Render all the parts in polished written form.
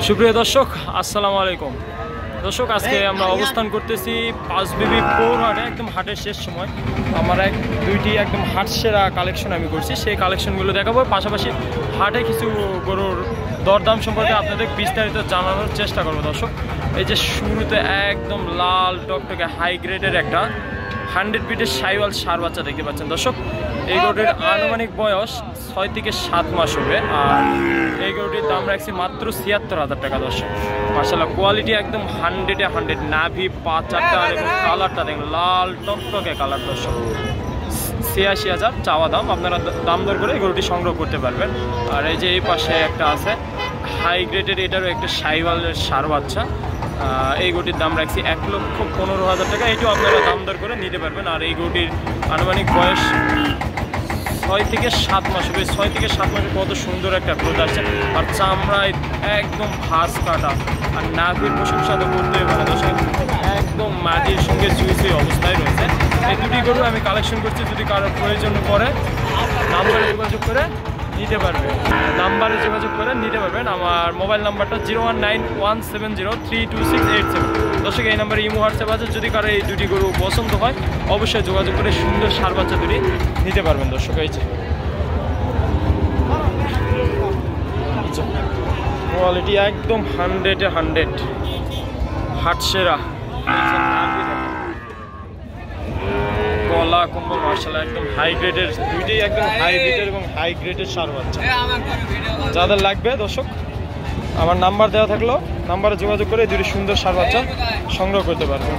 সুপ্রিয় দর্শক, আসসালামু আলাইকুম। দর্শক, আজকে আমরা অবস্থান করতেছি পাঁচবিবি পৌরহাটে, একদম হাটের শেষ সময়। আমার দুইটি একদম হাট সেরা কালেকশন আমি করছি, সেই কালেকশনগুলো দেখাবো। পাশাপাশি হাটে কিছু গরুর দরদাম সম্পর্কে আপনাদের বিস্তারিত জানানোর চেষ্টা করবো। দর্শক, এই যে শুরুতে একদম লাল টকটকে হাই গ্রেডের একটা 100 ফিটের সাইওয়াল ষাঁড় বাচ্চা দেখতে পাচ্ছেন। দর্শক, এই গরুটির আনুমানিক বয়স 6 থেকে 7 মাস হবে, আর এই গরুটির দাম রাখছি মাত্র ৭৬,০০০ টাকা। দর্শক, মাশাআল্লাহ কোয়ালিটি একদম 100-এ 100, নাভি পা চারটা, এবং কালারটা দেখুন লাল টকটকে কালার। দর্শক, ৮৬,০০০ চাওয়া দাম, আপনারা দাম দর করে এই গরুটি সংগ্রহ করতে পারবেন। আর এই যে এই পাশে একটা আছে হাই গ্রেডের, এটারও একটা সাইওয়ালের ষাঁড় বাচ্চা। এই গরুটির দাম রাখছি ১,১৫,০০০ টাকা। এটিও আপনারা দাম দর করে নিতে পারবেন। আর এই গরুটির আনুমানিক বয়স 6 থেকে 7 মাস হবে। 6 থেকে 7 মাসে কত সুন্দর একটা গ্রোথ আসছে, আর চামড়ায় একদম ভাঁজ কাটা, আর নাভির প্রশংসা তো করতেই পারে। দর্শক, একদম মাটির সঙ্গে চুইচুই অবস্থায় রয়েছে। এই দুটি গরু আমি কালেকশন করছি, যদি কারোর প্রয়োজন পড়ে নাম্বারে যোগাযোগ করে নিতে পারবেন। আমার মোবাইল নাম্বারটা 01917032687। দর্শক, এই নাম্বারে ইমো হোয়াটসঅ্যাপ আছে। যদি কারো এই দুটি গরু পছন্দ হয় অবশ্যই যোগাযোগ করে সুন্দর ষাঁড় বাচ্চা দুটি নিতে পারবেন। দর্শক, এই যে কোয়ালিটি একদম 100-এ 100, হাট সেরা। গলা কম্বল মাশাআল্লাহ একদম হাই গ্রেডের, দুইটাই একদম হাই গ্রেডের এবং হাই গ্রেডের ষাঁড় বাচ্চা। যাদের লাগবে দর্শক, আমার নাম্বার দেওয়া থাকলো, নাম্বারে যোগাযোগ করে দুটি সুন্দর ষাঁড় বাচ্চা সংগ্রহ করতে পারবেন।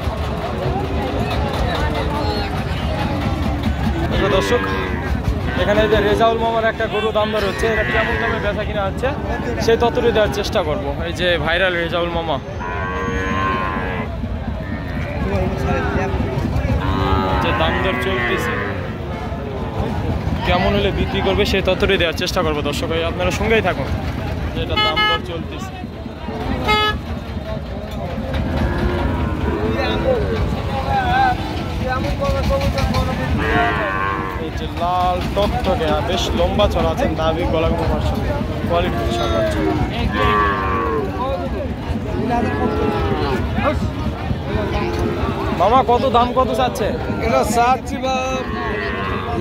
দর্শক, এখানে যে রেজাউল মামার একটা গরু দাম দর হচ্ছে, এটা কেমন দামে বেচা কিনা হচ্ছে সেই ততটুকু দেওয়ার চেষ্টা করব। এই যে ভাইরাল রেজাউল মামা, যে দাম দর চলতেছে, কেমন হলে বিক্রি করবে সেই ততটুকু দেওয়ার চেষ্টা করবো। দর্শক, আপনারা সঙ্গেই থাকুন, যেটা দাম দর চলতেছে। এই যে লাল টকটকে বেশ লম্বা চড়া আছেন, নাভি গলা কমার সঙ্গে কোয়ালিটি সাজাচ্ছে। মামা কত দাম, কত চাচ্ছে? এটা চাচ্ছি বা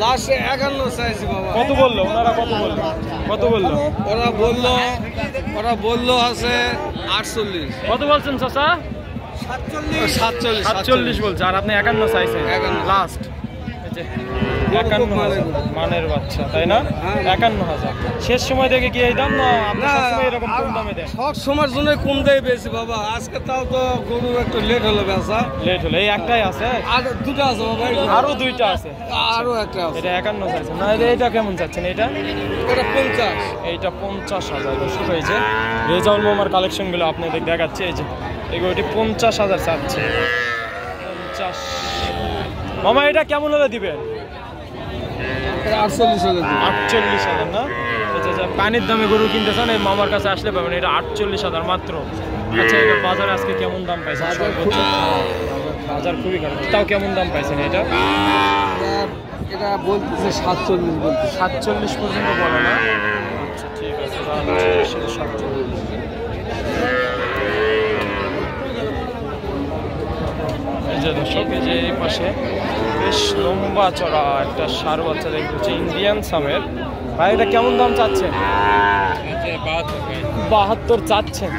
লাস্টে ৫১ চাইছি বাবা। কত বললো ওনারা? কত বললো? ওরা বললো আছে ৪৮। কত বলছেন চাচা? ৪৭ বলছে, আর আপনি ৫১ চাইছেন লাস্ট। ৫১ মানের বাচ্চা, তাই না? ৫১,০০০ শেষ সময় থেকে কি এই দাম, না আপনি সবসময় এরকম কম দামে দেন? সব সময়ের জন্য কম দেয় বেশি বাবা। আজকে তাও তো গরু একটু লেট হলো বেচা। লেট হলো, এই একটাই আছে? আর দুটো আছে বাবা, আরো দুইটা আছে, আরো একটা আছে। এটা ৫১ চাইছেন না? এটা কেমন চাচ্ছেন? এটা ৫০। এইটা ৫০,০০০। দর্শক, এই যে রেজাউল মামার কালেকশনগুলো আপনাদের দেখাচ্ছে। এই যে এগুলোটি ৫০,০০০ চাচ্ছে। ৫০ মামা, এটা কেমন হলে দিবেন? ৪৮,০০০ না? আচ্ছা, পানির দামে গরু কিনতে চান, এই মামার কাছে আসলে পাবেন। এটা ৪৮,০০০ মাত্র। আচ্ছা, এটা বাজারে আজকে কেমন দাম পাইছেন? বাজার খুবই খারাপ, তাও কেমন দাম পাইছেন এটা? এটা বলতেছে ৪৭ বলতে। ৪৭ পর্যন্ত বলে না? আচ্ছা, ঠিক আছে, ৪৭। এই যে দর্শক, এই যে এই পাশে বেশ লম্বা চড়া একটা ষাঁড় বাচ্চা দেখতে হচ্ছে, ইন্ডিয়ান সামের। ভাই, এটা কেমন দাম চাচ্ছেন? ৭২ চাচ্ছেন।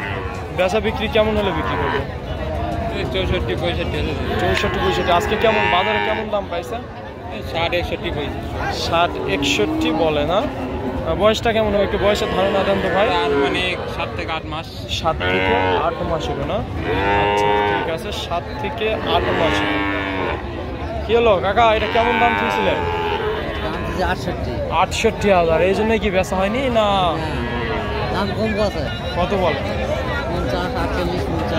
বেচা বিক্রি কেমন হলে বিক্রি করবে? ৬৪-৬৫। আজকে কেমন বাজারে কেমন দাম পাইছে? ৬০-৬১ বলে না? বয়সটা কেমন হবে, একটু বয়সের ধারণা দেন তো ভাই। মানে ৭ থেকে ৮ মাস। ৭ থেকে ৮ মাস হবে না? আচ্ছা, ঠিক আছে, 7 থেকে 8 মাস। কি হলো কাকা, এটা কেমন দাম চেয়েছিলেন? ৬৮,০০০। এই জন্যই কি বেচা হয়নি না? দাম কম কত বলে?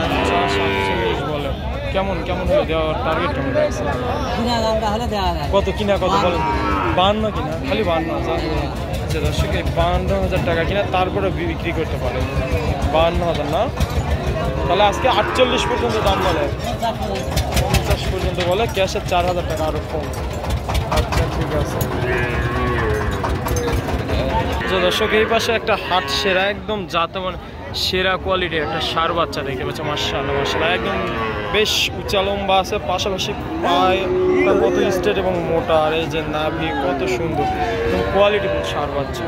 ৫০-৪৮ বলে। কেমন হলে দেওয়ার টার্গেট কেমন রয়েছে? কত কিনা, কত বলেন? ৫২ কিনা, খালি ৫২,০০০। আচ্ছা দর্শক, এই ৫২,০০০ টাকা কিনা তারপরে বিক্রি করতে পারে। ৫২,০০০ না? তাহলে আজকে ৪৮ পর্যন্ত দাম বলে, ৫০ পর্যন্ত বলে। ক্যাশের ৪,০০০ টাকা আরো কম। আচ্ছা, ঠিক আছে। যে দর্শক এই পাশে একটা হাট সেরা একদম জাত মানে সেরা কোয়ালিটির একটা ষাঁড় বাচ্চা দেখতে পাচ্ছি। মাশাআল্লাহ মাশাআল্লাহ, একদম বেশ উঁচা লম্বা আছে, পাশাপাশি পায়ে কত স্ট্রেট এবং মোটা, আর এই যে নাভি কত সুন্দর, একদম কোয়ালিটিফুল ষাঁড় বাচ্চা।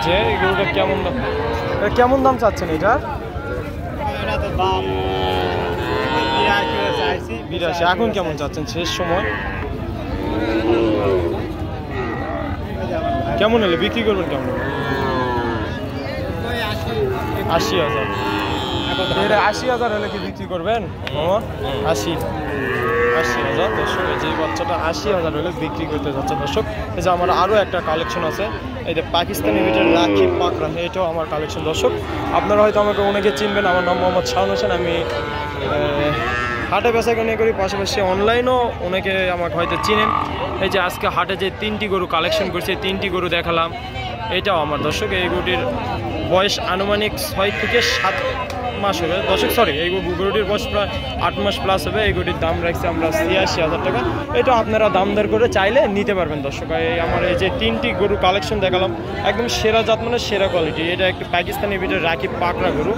যে এগুলোটা কেমন দাম চাচ্ছেন এটার? 82। এখন কেমন চাচ্ছেন শেষ সময়? কেমন হলে বিক্রি করবেন? কেমন? 80,000। 80,000 হলে কি বিক্রি করবেন? 80,000 দর্শক, এই যে বাচ্চাটা 80,000 হলে বিক্রি করতে যাচ্ছে দর্শক। এই যে আমার আরও একটা কালেকশন আছে, এই যে পাকিস্তানি ভিতরে রাখি পাকড়া, এটাও আমার কালেকশন দর্শক। আপনারা হয়তো আমাকে অনেকে চিনবেন, আমার নাম মোহাম্মদ শাওন হোসেন। আমি হাটে বেচাকেনি করি, পাশাপাশি অনলাইনও অনেকে আমাকে হয়তো চিনেন। এই যে আজকে হাটে যে 3টি গরু কালেকশন করছি, 3টি গরু দেখালাম, এটাও আমার দর্শক। এই গরুটির বয়স আনুমানিক 6 থেকে 7 মাস হবে দর্শক, সরি, এই গরুটির বয়স প্রায় 8 মাস প্লাস হবে। এই গরুটির দাম রাখছি আমরা 86,000 টাকা। এটা আপনারা দাম দর করে চাইলে নিতে পারবেন দর্শক। আমার এই যে 3টি গরু কালেকশন দেখালাম, একদম সেরা জাত মানে সেরা কোয়ালিটি। এটা একটু পাকিস্তানি ভিতরে রাখি পাকড়া গরু,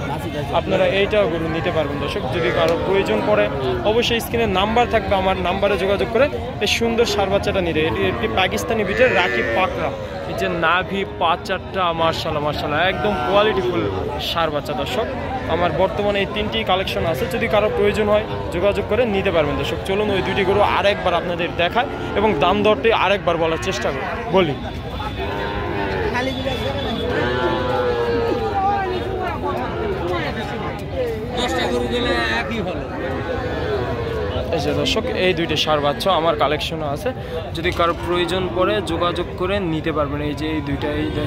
আপনারা এইটাও গরু নিতে পারবেন দর্শক। যদি কারো প্রয়োজন পড়ে অবশ্যই স্ক্রিনে নাম্বার থাকবে, আমার নাম্বারে যোগাযোগ করে এই সুন্দর ষাঁড় বাচ্চাটা নিতে। এটি একটি পাকিস্তানি ভিতরে রাখি পাকড়া, এই যে নাভি পাচারটা মাশাআল্লাহ মাশাআল্লাহ, একদম কোয়ালিটিফুল ষাঁড় বাচ্চা দর্শক। আমার বর্তমানে এই 3টি কালেকশন আছে, যদি কারো প্রয়োজন হয় যোগাযোগ করে নিতে পারবেন দর্শক। চলুন ওই 2টি গরু আরেকবার আপনাদের দেখায় এবং দাম দরটি আরেকবার বলার চেষ্টা বলি। এই যে দর্শক, এই 2টি ষাঁড় বাচ্চা আমার কালেকশনও আছে, যদি কারো প্রয়োজন পড়ে যোগাযোগ করে নিতে পারবেন। এই যে এই 2টা, এই যে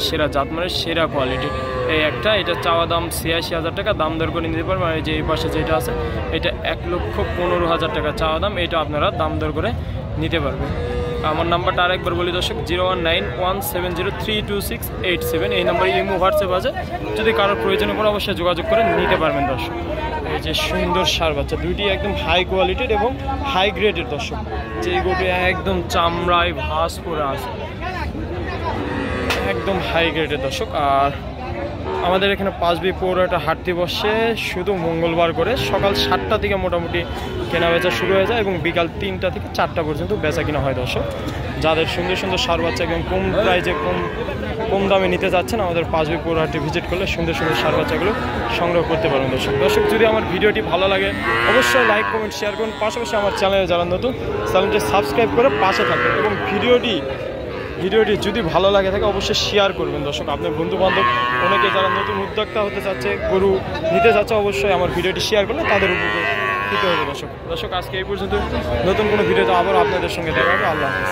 সেরা জাত মানে সেরা কোয়ালিটি। এই একটা, এটা চাওয়া দাম 86,000 টাকা, দাম দর করে নিতে পারবেন। আর এই যে এই পাশে যেটা আছে, এটা 1,15,000 টাকা চাওয়া দাম, এটা আপনারা দাম দর করে নিতে পারবেন। আমার নাম্বারটা আরেকবার বলি দর্শক, 0191703268 এই নাম্বারে ইমো হোয়াটসঅ্যাপ আছে, যদি কারোর প্রয়োজন পড়ে অবশ্যই যোগাযোগ করে নিতে পারবেন দর্শক। এই যে সুন্দর ষাঁড় বাচ্চা 2টি একদম হাই কোয়ালিটির এবং হাই গ্রেডের দর্শক, যে গরুটি একদম চামড়ায় ভাঁজ পরে আছে, একদম হাই গ্রেডের দর্শক। আর আমাদের এখানে পাঁচবি পৌরহাটে হাটটি বসে শুধু মঙ্গলবার করে, সকাল 7টা থেকে মোটামুটি কেনা বেচা শুরু হয়ে যায় এবং বিকাল 3টা থেকে 4টা পর্যন্ত বেচা কিনা হয় দর্শক। যাদের সুন্দর সুন্দর ষাঁড় বাচ্চা এবং কম প্রাইজে কম দামে নিতে যাচ্ছেন, আমাদের পাঁচবি পৌরহাটে ভিজিট করলে সুন্দর সুন্দর ষাঁড় বাচ্চাগুলো সংগ্রহ করতে পারবেন দর্শক। যদি আমার ভিডিওটি ভালো লাগে অবশ্যই লাইক কমেন্ট শেয়ার করুন, পাশাপাশি আমার চ্যানেলে যারা নতুন চ্যানেলটি সাবস্ক্রাইব করে পাশে থাকবেন এবং ভিডিওটি যদি ভালো লাগে থাকে অবশ্যই শেয়ার করবেন দর্শক। আপনার বন্ধুবান্ধব অনেকে যারা নতুন উদ্যোক্তা হতে চাচ্ছে, গরু নিতে চাচ্ছে, অবশ্যই আমার ভিডিওটি শেয়ার করলে তাদের উপকৃত হবে দর্শক। আজকে এই পর্যন্ত, নতুন কোনো ভিডিওতে আবার আপনাদের সঙ্গে দেখা হবে। আল্লাহ হাফেজ।